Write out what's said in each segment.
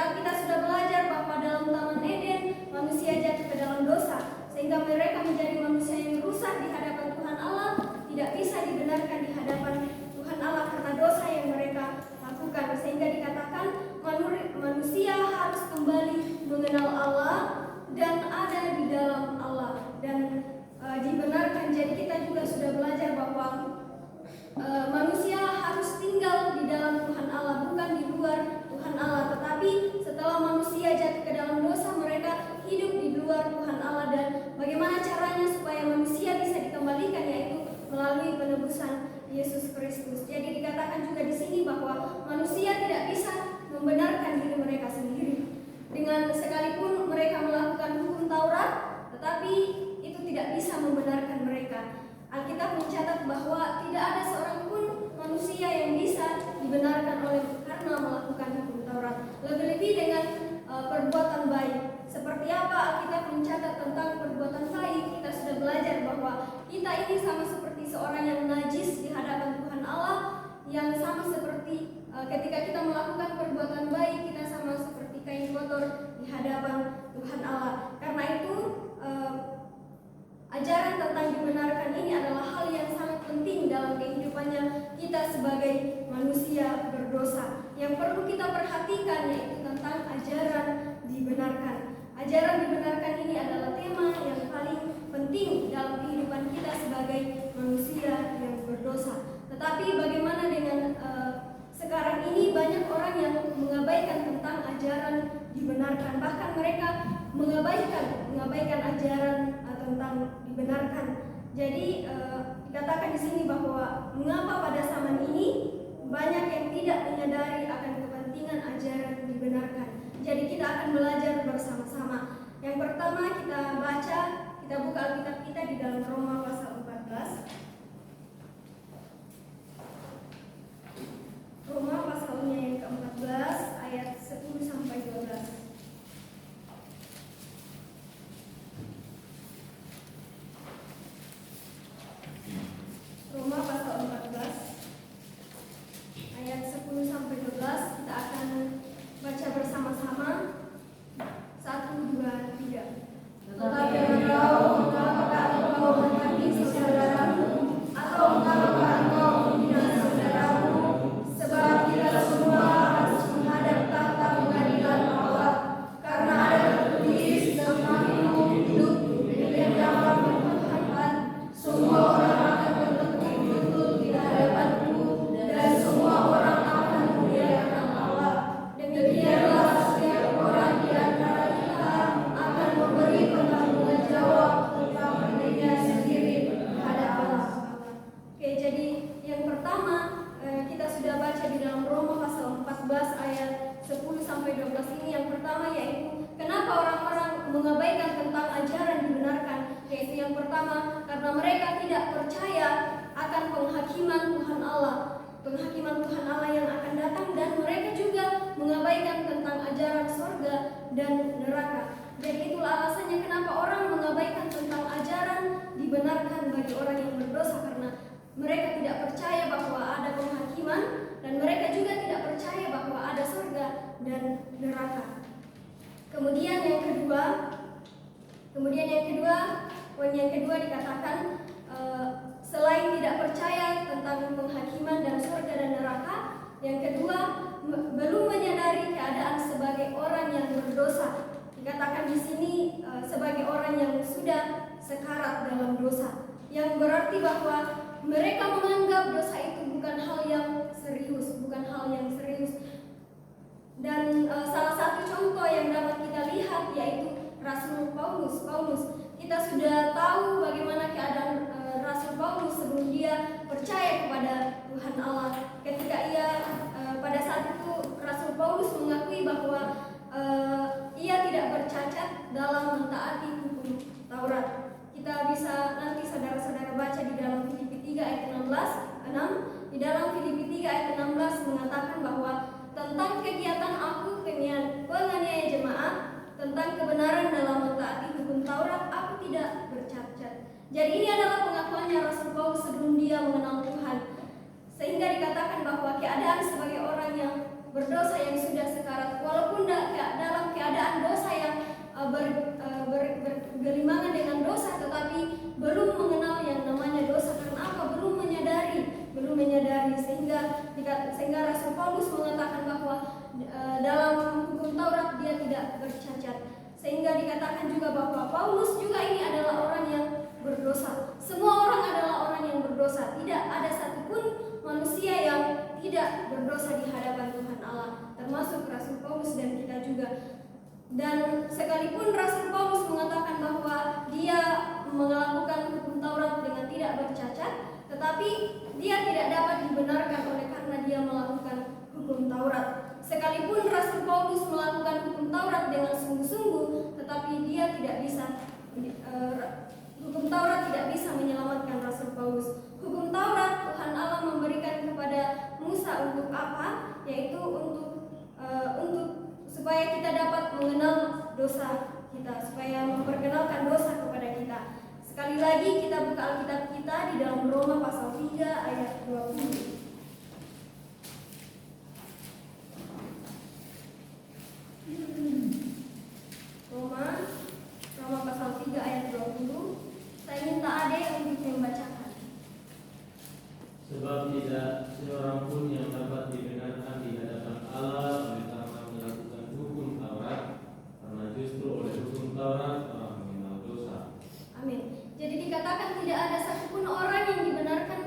Tetapi kita sudah belajar bahwa dalam Taman Eden manusia jatuh ke dalam dosa, sehingga mereka menjadi manusia yang rusak di hadapan Tuhan Allah, tidak bisa dibenarkan di hadapan Tuhan Allah karena dosa yang mereka lakukan. Sehingga dikatakan manusia harus kembali mengenal Allah dan ada di dalam Allah dan dibenarkan. Jadi kita juga sudah belajar bahwa manusia harus tinggal di dalam Tuhan Allah, bukan di luar Tuhan Allah. Tetapi setelah manusia jatuh ke dalam dosa, mereka hidup di luar Tuhan Allah. Dan bagaimana caranya supaya manusia bisa dikembalikan, yaitu melalui penebusan Yesus Kristus. Jadi dikatakan juga di sini bahwa manusia tidak bisa membenarkan diri mereka sendiri. Dengan sekalipun mereka melakukan hukum Taurat, tetapi itu tidak bisa membenarkan mereka. Alkitab mencatat bahwa tidak ada seorang pun manusia yang bisa dibenarkan karena melakukan hukum Taurat. Lebih-lebih dengan perbuatan baik. Seperti apa Alkitab mencatat tentang perbuatan baik? Kita sudah belajar bahwa kita ini sama seperti seorang yang najis di hadapan Tuhan Allah, yang sama seperti ketika kita melakukan perbuatan baik, kita sama seperti kain kotor di hadapan Tuhan Allah. Karena itu ajaran tentang dibenarkan ini adalah hal yang sangat penting dalam kehidupannya kita sebagai manusia berdosa. Yang perlu kita perhatikan yaitu tentang ajaran dibenarkan. Ajaran dibenarkan ini adalah tema yang paling penting dalam kehidupan kita sebagai manusia yang berdosa. Tetapi bagaimana dengan sekarang ini banyak orang yang mengabaikan tentang ajaran dibenarkan. Bahkan mereka mengabaikan ajaran tentang dibenarkan. Jadi dikatakan di sini bahwa mengapa pada zaman ini banyak yang tidak menyadari akan kepentingan ajaran dibenarkan. Jadi kita akan belajar bersama-sama. Yang pertama kita buka Alkitab kita di dalam Roma pasal 14. Roma pasalnya yang ke-14 ayat 10 sampai 12. Roma pasal 14 ayat 10 sampai 12 kita akan baca bersama-sama. 1, 2, 3. Tetapi engkau, apakah engkau mengasihi saudaramu, atau apakah engkau menghina saudaramu? Sebab kita semua harus menghadap tahta pengadilan Allah, karena ada tertulis tentang hidup yang dapat Tuhan. Semua orang akan bertekuk lutut di hadapanku, dan semua orang akan memuliakan Allah. Demikianlah setiap orang di antara kita akan memberi pertanggungjawab tentang dirinya sendiri terhadap Allah. Oke, jadi yang pertama kita sudah baca di dalam Roma pasal 14 ayat 10 sampai 12 ini. Yang pertama yaitu kenapa orang-orang mengabaikan tentang ajaran dibenarkan. Yaitu yang pertama karena mereka tidak percaya akan penghakiman Tuhan Allah. Penghakiman Tuhan Allah yang akan datang, dan mereka juga mengabaikan tentang ajaran surga dan neraka. Jadi itulah alasannya kenapa orang mengabaikan tentang ajaran dibenarkan bagi orang yang berdosa, karena mereka tidak percaya bahwa ada penghakiman, dan mereka juga tidak percaya bahwa ada surga dan neraka. Kemudian yang kedua, poin yang kedua dikatakan selain tidak percaya tentang penghakiman dan surga dan neraka, yang kedua belum menyadari keadaan sebagai orang yang berdosa. Dikatakan di sini sebagai orang yang sudah sekarat dalam dosa, yang berarti bahwa mereka menganggap dosa itu bukan hal yang serius. Dan salah satu contoh yang dapat kita lihat yaitu Rasul Paulus. Kita sudah tahu bagaimana keadaan Rasul Paulus sebelum dia percaya kepada Tuhan Allah. Ketika pada saat itu Rasul Paulus mengakui bahwa ia tidak bercacat dalam mentaati hukum Taurat. Kita bisa nanti saudara-saudara baca di dalam Filipi 3 ayat 6. Di dalam Filipi 3 ayat 16 mengatakan bahwa tentang kegiatan aku penganiaya jemaat, tentang kebenaran dalam mentaati hukum Taurat, aku tidak bercacat. Jadi ini adalah pengakuannya Rasul Paulus sebelum dia mengenal Tuhan. Sehingga dikatakan bahwa keadaan sebagai orang yang berdosa yang sudah sekarat, walaupun tidak bercacat. Sehingga dikatakan juga bahwa Paulus juga ini adalah orang yang berdosa. Semua orang adalah orang yang berdosa. Tidak ada satupun manusia yang tidak berdosa di hadapan Tuhan Allah, termasuk Rasul Paulus dan kita juga. Dan sekalipun Rasul Paulus mengatakan bahwa dia melakukan hukum Taurat dengan tidak bercacat, tetapi dia tidak dapat dibenarkan oleh karena dia melakukan hukum Taurat. Sekalipun Rasul Paulus melakukan hukum Taurat dengan sungguh-sungguh, tetapi dia tidak bisa, hukum Taurat tidak bisa menyelamatkan Rasul Paulus. Hukum Taurat Tuhan Allah memberikan kepada Musa untuk apa? Yaitu untuk supaya kita dapat mengenal dosa kita, supaya memperkenalkan dosa kepada kita. Sekali lagi kita buka Alkitab kita di dalam Roma pasal 3 ayat 20. Roma pasal 3 ayat 20. Saya minta Ade untuk membacakan. Sebab tidak seorang pun yang dapat dibenarkan di hadapan Allah oleh karena melakukan hukum Taurat, karena justru oleh hukum Taurat orang mengenal dosa. Amin. Jadi dikatakan tidak ada satupun orang yang dibenarkan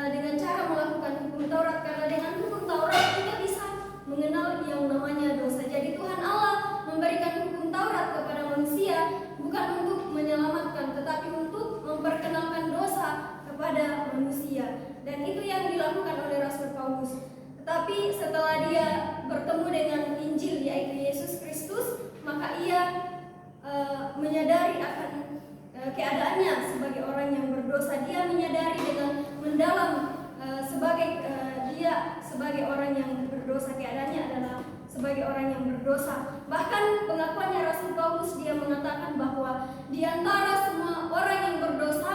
dengan cara melakukan hukum Taurat, karena dengan hukum Taurat kita bisa mengenal yang namanya dosa. Jadi Tuhan Allah memberikan hukum Taurat kepada manusia bukan untuk menyelamatkan, tetapi untuk memperkenalkan dosa kepada manusia. Dan itu yang dilakukan oleh Rasul Paulus. Tetapi setelah dia bertemu dengan Injil yaitu Yesus Kristus, maka ia menyadari akan keadaannya sebagai orang yang berdosa. Dia menyadari dengan mendalam dia sebagai orang yang berdosa, keadaannya adalah sebagai orang yang berdosa. Bahkan pengakuannya Rasul Paulus, dia mengatakan bahwa di antara semua orang yang berdosa,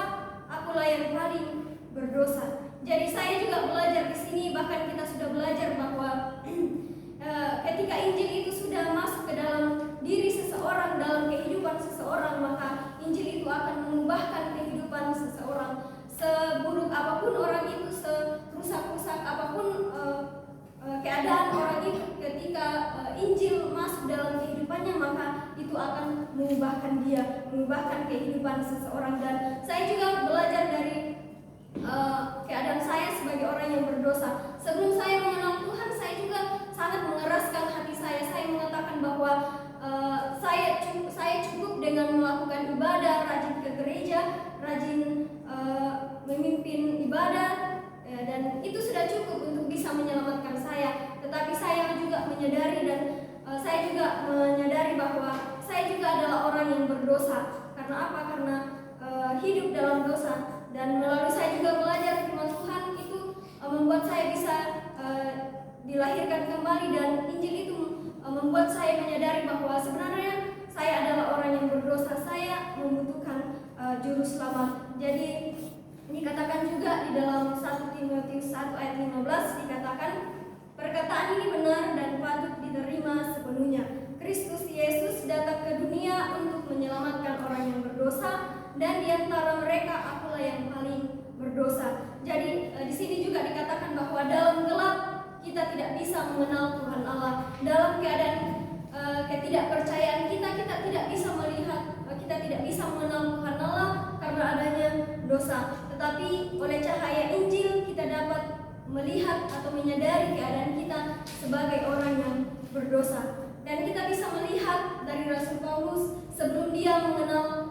akulah yang paling berdosa. Jadi saya juga belajar di sini, bahkan kita sudah belajar bahwa ketika Injil itu sudah masuk ke dalam diri seseorang, dalam kehidupan seseorang, maka Injil itu akan mengubahkan kehidupan seseorang. Seburuk apapun orang itu, serusak-rusak apapun keadaan orang itu, ketika Injil masuk dalam kehidupannya, maka itu akan mengubahkan dia, mengubahkan kehidupan seseorang. Dan saya juga belajar dari keadaan saya sebagai orang yang berdosa. Sebelum saya mengenal Tuhan, saya juga sangat mengeraskan hati saya. Saya mengatakan bahwa saya cukup dengan melakukan ibadah, rajin ke gereja, rajin memimpin ibadah, dan itu sudah cukup untuk bisa menyelamatkan saya. Tetapi saya juga menyadari dan saya juga menyadari bahwa saya juga adalah orang yang berdosa. Karena apa? Karena hidup dalam dosa. Dan melalui saya juga belajar firman Tuhan itu membuat saya bisa dilahirkan kembali, dan Injil itu membuat saya menyadari bahwa sebenarnya saya adalah orang yang berdosa. Saya membutuhkan juru selamat. Jadi dikatakan juga di dalam 1 Timotius 1 ayat 15 dikatakan, perkataan ini benar dan patut diterima sepenuhnya. Kristus Yesus datang ke dunia untuk menyelamatkan orang yang berdosa, dan di antara mereka akulah yang paling berdosa. Jadi di sini juga dikatakan bahwa dalam gelap kita tidak bisa mengenal Tuhan Allah. Dalam keadaan ketidakpercayaan kita tidak bisa melihat, kita tidak bisa mengenal Tuhan Allah karena adanya dosa. Tetapi oleh cahaya Injil kita dapat melihat atau menyadari keadaan kita sebagai orang yang berdosa. Dan kita bisa melihat dari Rasul Paulus, sebelum dia mengenal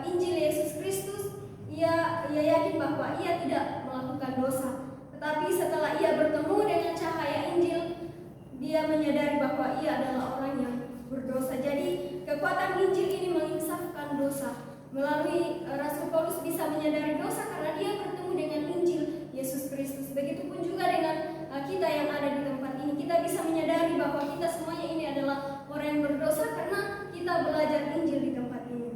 Injil Yesus Kristus, ia yakin bahwa ia tidak melakukan dosa. Tetapi setelah ia bertemu dengan cahaya Injil, dia menyadari bahwa ia adalah orang yang berdosa. Jadi kekuatan Injil ini menginsafkan dosa. Melalui Rasul Paulus bisa menyadari dosa karena dia bertemu dengan Injil Yesus Kristus. Begitupun juga dengan kita yang ada di tempat ini. Kita bisa menyadari bahwa kita semuanya ini adalah orang yang berdosa karena kita belajar Injil di tempat ini.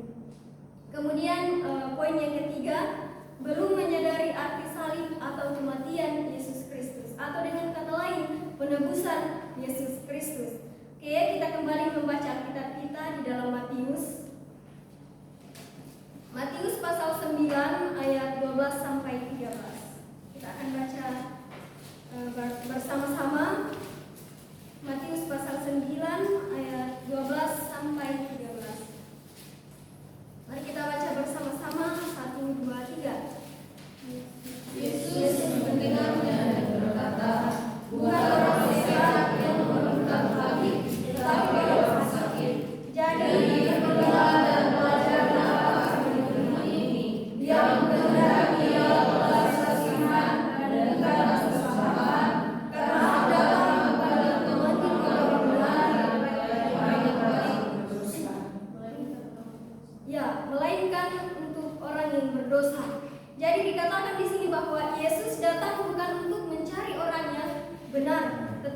Kemudian poin yang ketiga, belum menyadari arti salib atau kematian Yesus Kristus, atau dengan kata lain penebusan Yesus Kristus. Oke, kita kembali membaca Alkitab kita di dalam Matius pasal 9 ayat 12 sampai 13. Kita akan baca bersama-sama Matius pasal 9 ayat 12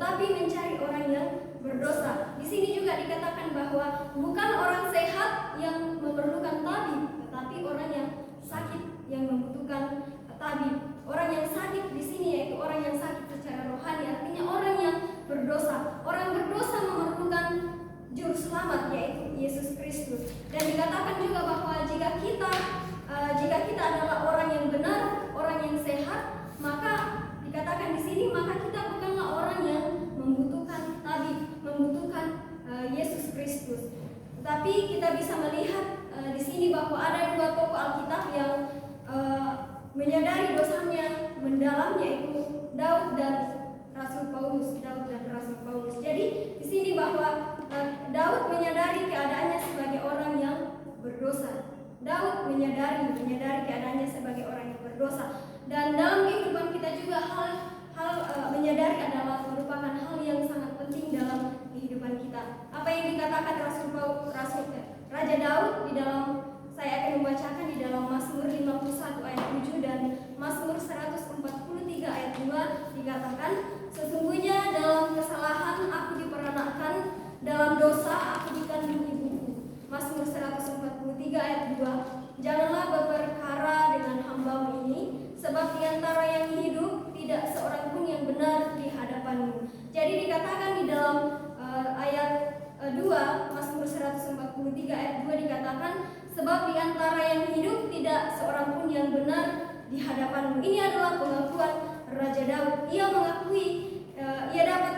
tetapi mencari orang yang berdosa. Di sini juga dikatakan bahwa bukan orang sehat yang memerlukan tabib, tetapi orang yang sakit yang membutuhkan tabib. Orang yang sakit di sini yaitu orang yang sakit secara rohani, artinya orang yang berdosa. Orang berdosa memerlukan juru selamat yaitu Yesus Kristus. Dan dikatakan juga bahwa jika kita adalah orang yang benar, orang yang sehat, maka dikatakan di sini maka kita bukanlah orang yang membutuhkan tabib, membutuhkan Yesus Kristus. Tetapi kita bisa melihat di sini bahwa ada dua tokoh Alkitab yang menyadari dosanya mendalam, yaitu Daud dan Rasul Paulus. Jadi di sini bahwa Daud menyadari keadaannya sebagai orang yang berdosa. Daud menyadari keadaannya sebagai orang yang berdosa. Dan dalam kehidupan kita juga hal menyadari adalah merupakan hal yang sangat penting dalam kehidupan kita. Apa yang dikatakan Raja Daud di dalam, saya akan membacakan di dalam Mazmur 51 ayat 7 dan Mazmur 143 ayat 2 dikatakan, sesungguhnya dalam kesalahan aku diperanakkan, dalam dosa aku dikandung ibuku. Mazmur 143 ayat 2, janganlah berperkara dengan hamba-Mu ini, sebab di antara yang hidup tidak seorang pun yang benar di hadapan-Mu. Jadi dikatakan di dalam ayat 2, Mazmur 143 ayat 2 dikatakan, sebab di antara yang hidup tidak seorang pun yang benar di hadapan-Mu. Ini adalah pengakuan Raja Daud. Ia dapat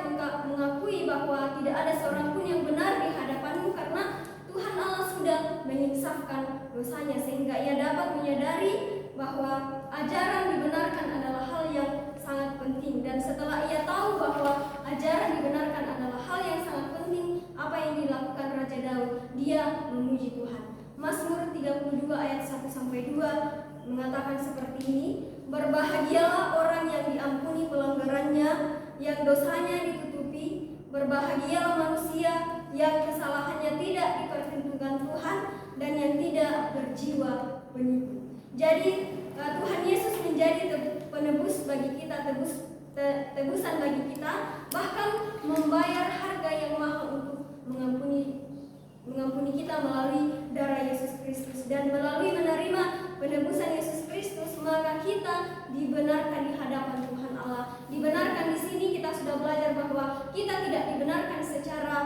mengakui bahwa tidak ada seorang pun yang benar di hadapan-Mu karena Tuhan Allah sudah menyingsafkan dosanya, sehingga ia dapat menyadari bahwa ajaran dibenarkan adalah hal yang sangat penting. Dan setelah ia tahu bahwa ajaran dibenarkan adalah hal yang sangat penting, apa yang dilakukan Raja Daud? Dia memuji Tuhan. Mazmur 32 ayat 1-2 mengatakan seperti ini, berbahagialah orang yang diampuni pelanggarannya, yang dosanya ditutupi. Berbahagialah manusia yang kesalahannya tidak diperhitungkan Tuhan dan yang tidak berjiwa penipu. Jadi Tuhan Yesus menjadi penebus bagi kita, tebusan bagi kita, bahkan membayar harga yang mahal untuk mengampuni kita melalui darah Yesus Kristus. Dan melalui menerima penebusan Yesus Kristus, maka kita dibenarkan di hadapan Tuhan Allah. Dibenarkan di sini kita sudah belajar bahwa kita tidak dibenarkan secara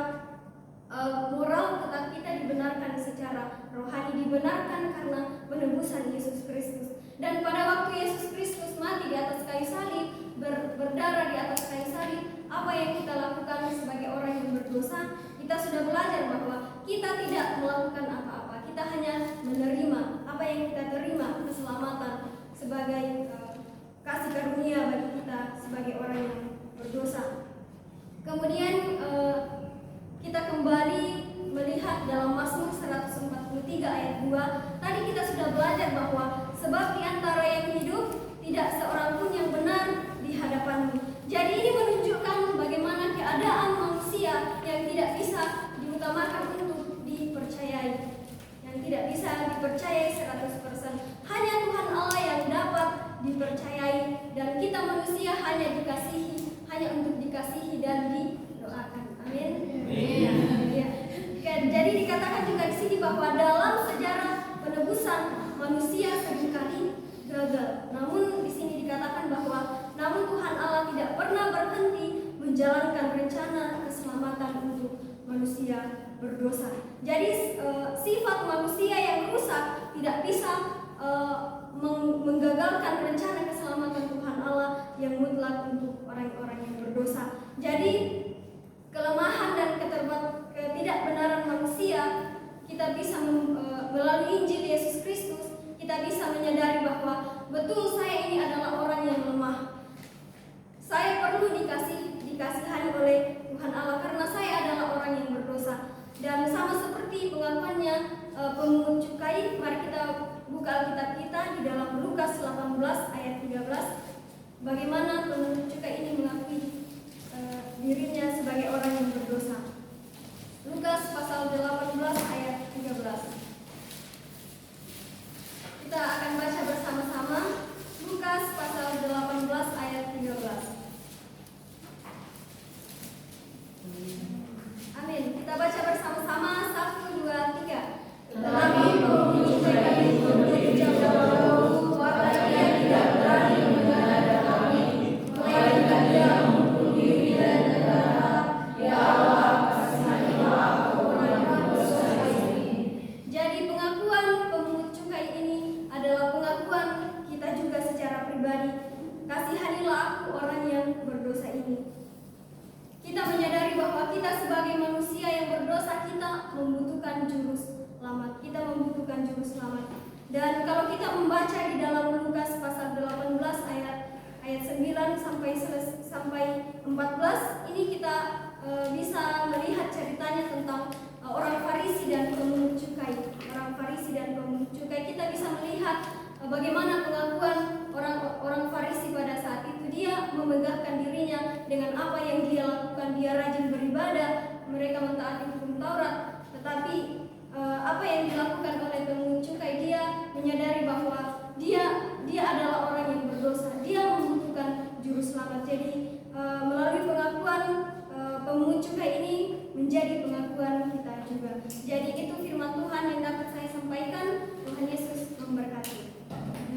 moral, tetapi kita dibenarkan secara rohani, dibenarkan karena penebusan Yesus Kristus. Dan pada waktu Yesus Kristus mati di atas kayu salib, berdarah di atas kayu salib, apa yang kita lakukan sebagai orang yang berdosa? Kita sudah belajar bahwa kita tidak melakukan apa-apa, kita hanya menerima apa yang kita terima, keselamatan sebagai kasih karunia bagi kita sebagai orang yang berdosa. Kemudian kita kembali melihat dalam Mazmur 143 ayat 2. Tadi kita sudah belajar bahwa sebab di antara yang hidup tidak seorang pun yang benar di hadapan-Mu. Jadi ini menunjukkan bagaimana keadaan manusia yang tidak bisa diutamakan untuk dipercayai, yang tidak bisa dipercayai 100%. Hanya Tuhan Allah yang dapat dipercayai, dan kita manusia hanya untuk dikasihi dan didoakan. Amin. Ya. Jadi dikatakan juga di sini bahwa dalam sejarah penebusan manusia seringkali gagal. Namun di sini dikatakan bahwa namun Tuhan Allah tidak pernah berhenti menjalankan rencana keselamatan untuk manusia berdosa. Jadi sifat manusia yang rusak tidak bisa menggagalkan rencana keselamatan Tuhan Allah yang mutlak untuk orang-orang yang berdosa. Jadi kelemahan dan ketidakbenaran manusia, kita bisa melalui Injil Yesus Kristus, kita bisa menyadari bahwa betul saya ini adalah orang yang lemah. Saya perlu dikasihani oleh Tuhan Allah karena saya adalah orang yang berdosa. Dan sama seperti pengakuannya pemungut cukai, mari kita buka Alkitab kita di dalam Lukas 18 ayat 13. Bagaimana pemungut cukai ini mengakui dirinya sebagai orang yang berdosa. Lukas pasal 18 ayat 13. Kita akan baca bersama-sama Lukas pasal 18 ayat 13. membutuhkan juru selamat. Dan kalau kita membaca di dalam Lukas pasal 18 ayat 9 sampai 14, ini kita bisa melihat ceritanya tentang orang Farisi dan pemungut cukai. Orang Farisi dan pemungut cukai, kita bisa melihat bagaimana pengakuan orang Farisi pada saat itu. Dia memegahkan dirinya dengan apa yang dia lakukan. Dia rajin beribadah, mereka mentaati hukum Taurat, tetapi apa yang dilakukan oleh pemungut cukai, dia menyadari bahwa dia adalah orang yang berdosa, dia membutuhkan juru selamat. Jadi melalui pengakuan pemungut cukai ini menjadi pengakuan kita